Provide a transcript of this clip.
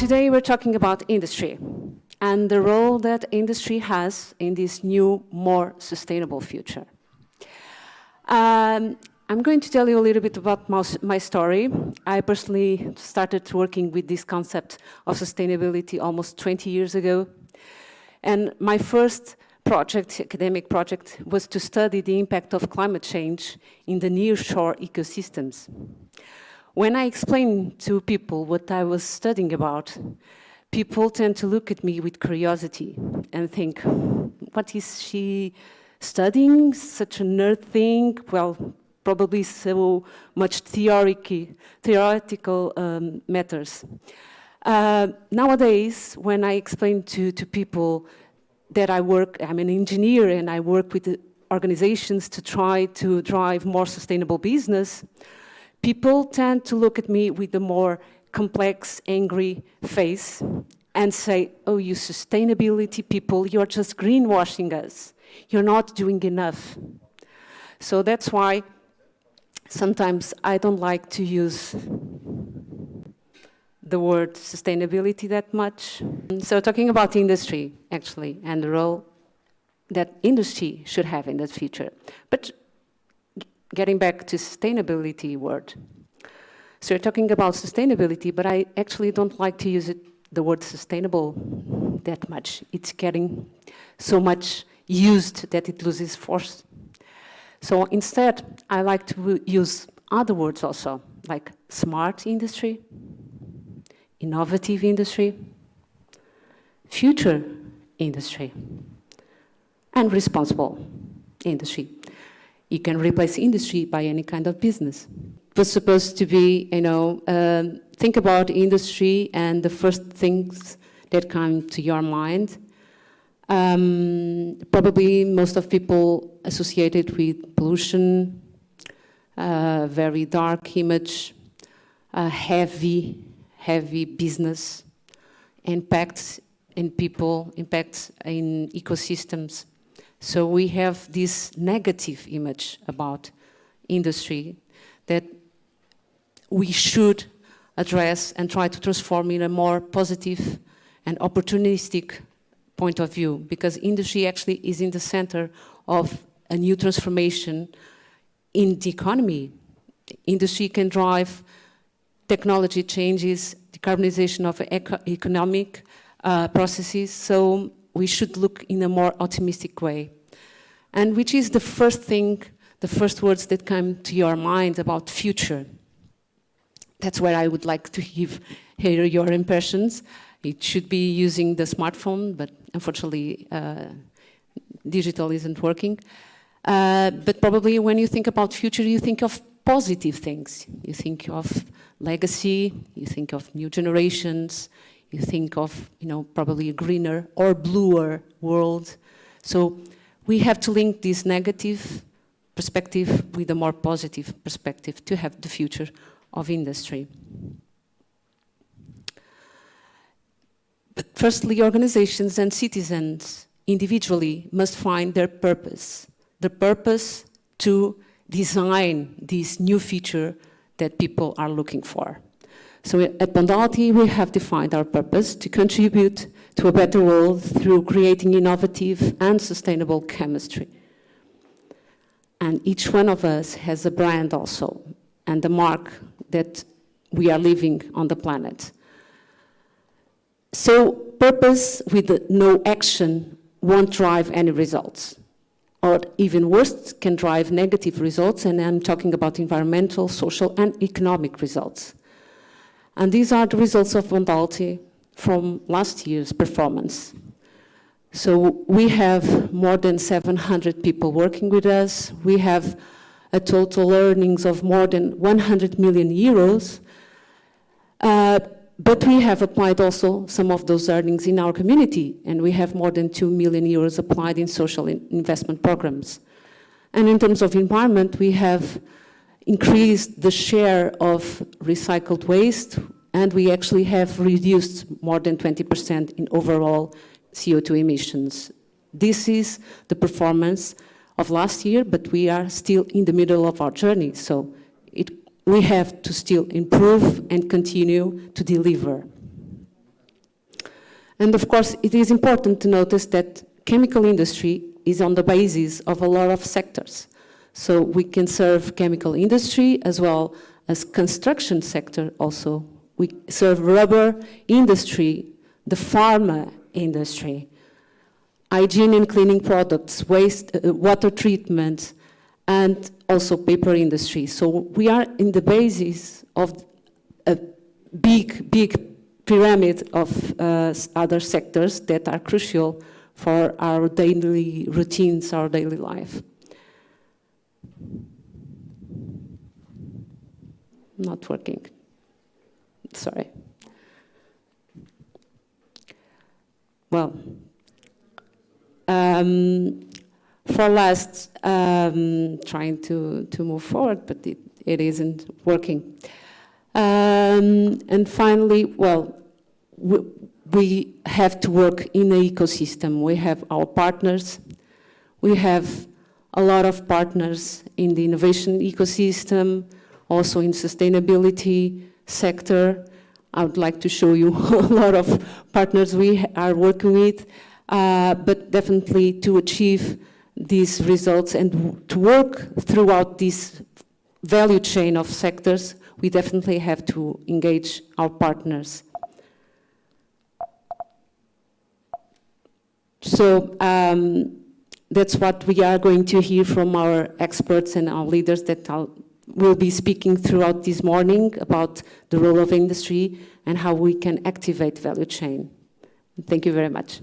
today we're talking about industry and the role that industry has in this new, more sustainable future. I'm going to tell you a little bit about my story. I personally started working with this concept of sustainability almost 20 years ago. And my first project, academic project, was to study the impact of climate change in the nearshore ecosystems. When I explain to people what I was studying about, people tend to look at me with curiosity and think, what is she studying? Such a nerd thing? Well, probably so much theoretical matters. Nowadays, when I explain to people that I'm an engineer and I work with organizations to try to drive more sustainable business, people tend to look at me with a more complex, angry face and say, oh, you sustainability people, you're just greenwashing us. You're not doing enough. So that's why sometimes I don't like to use the word sustainability that much. So talking about industry, actually, and the role that industry should have in the future. But getting back to sustainability word. So you're talking about sustainability, but I actually don't like to use the word sustainable that much. It's getting so much used that it loses force. So instead, I like to use other words also, like smart industry, innovative industry, future industry, and responsible industry. You can replace industry by any kind of business. It was supposed to be, think about industry and the first things that come to your mind. Probably most of people associated with pollution, very dark image, heavy business, impacts in people, impacts in ecosystems. So we have this negative image about industry that we should address and try to transform in a more positive and opportunistic point of view, because industry actually is in the center of a new transformation in the economy. Industry can drive technology changes, decarbonization of economic processes, so we should look in a more optimistic way. And which is the first thing, the first words that come to your mind about future? That's where I would like to hear your impressions. It should be using the smartphone, but unfortunately, digital isn't working. But probably when you think about future, you think of positive things. You think of legacy, you think of new generations, you think of, probably a greener or bluer world. So we have to link this negative perspective with a more positive perspective to have the future of industry. But firstly, organizations and citizens individually must find their purpose, the purpose to design this new future that people are looking for. So at Bondalti, we have defined our purpose to contribute to a better world through creating innovative and sustainable chemistry. And each one of us has a brand also, and the mark that we are leaving on the planet. So purpose with no action won't drive any results. Or even worse, can drive negative results, and I'm talking about environmental, social, and economic results. And these are the results of Bondalti from last year's performance. So we have more than 700 people working with us. We have a total earnings of more than 100 million euros. But we have applied also some of those earnings in our community, and we have more than 2 million euros applied in social investment programs. And in terms of environment, we have increased the share of recycled waste, and we actually have reduced more than 20% in overall CO2 emissions. This is the performance of last year, but we are still in the middle of our journey, so we have to still improve and continue to deliver. And of course, it is important to notice that chemical industry is on the basis of a lot of sectors. So we can serve chemical industry as well as construction sector also. We serve rubber industry, the pharma industry, hygiene and cleaning products, waste, water treatment, and also paper industry. So we are in the basis of a big pyramid of other sectors that are crucial for our daily routines, our daily life. Not working. Sorry. Well, for last, trying to move forward, but it isn't working. And finally, well, we have to work in an ecosystem. We have our partners. We have a lot of partners in the innovation ecosystem, also in sustainability sector. I would like to show you a lot of partners we are working with, but definitely to achieve these results and to work throughout this value chain of sectors, we definitely have to engage our partners. So that's what we are going to hear from our experts and our leaders that will be speaking throughout this morning about the role of industry and how we can activate value chain. Thank you very much.